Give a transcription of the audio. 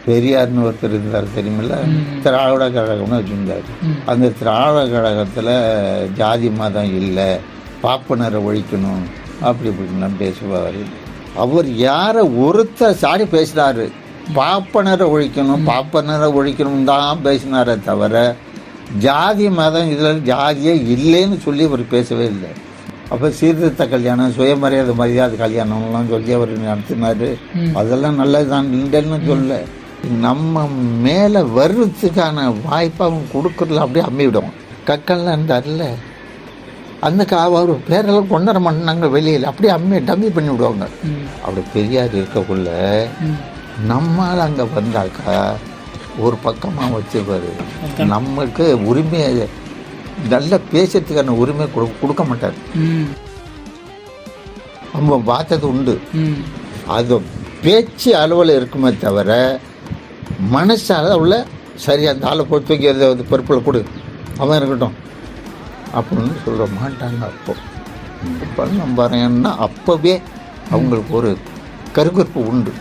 பெரியார்னு ஒருத்தர் இருந்தார் தெரியுமில்ல, திராவிட கழகம்னு வச்சுருந்தார். அந்த திராவிட கழகத்தில் ஜாதி மதம் இல்லை, பாப்பனரை ஒழிக்கணும் அப்படி இப்படிலாம் பேசுவார். அவர் யாரை ஒருத்தர் சாடி பேசினார், பாப்பனரை ஒழிக்கணும் தான் பேசினாரே தவிர ஜாதி மதம் இதில் ஜாதியே இல்லைன்னு சொல்லி அவர் பேசவே இல்லை. அப்போ சீர்திருத்த கல்யாணம், சுயமரியாதை மரியாதை கல்யாணம்லாம் சொல்லி அவர் நடத்தினார். அதெல்லாம் நல்லது தான், இல்லைன்னு சொல்ல. நம்ம மேலே வர்றதுக்கான வாய்ப்பை அவங்க கொடுக்குறதுல அப்படியே அம்மிவிடுவோம். கக்கல்லாம் இருந்தார்ல, அந்த அவர் பேரெல்லாம் கொண்டர மாட்டாங்க வெளியில், அப்படியே டம்மி பண்ணி விடுவாங்க. அப்படி பெரியார் இருக்கக்குள்ள நம்மால் அங்கே வந்தாக்கா ஒரு பக்கமாக வச்சுருப்பார். நமக்கு உரிமையை நல்லா பேசுறதுக்கான உரிமை கொடுக்க மாட்டார். நம்ம பார்த்தது உண்டு. அது பேச்சு அளவில் இருக்குமே தவிர மனசு அளவில் சரி அந்த ஆளை பொறுத்து வைக்கிறது பொறுப்பில் கொடு, அவன் இருக்கட்டும் அப்படின்னு சொல்ல மாட்டாங்க. அப்போ நம்ம பாருங்கன்னா அப்போவே அவங்களுக்கு ஒரு கருகற்பு உண்டு.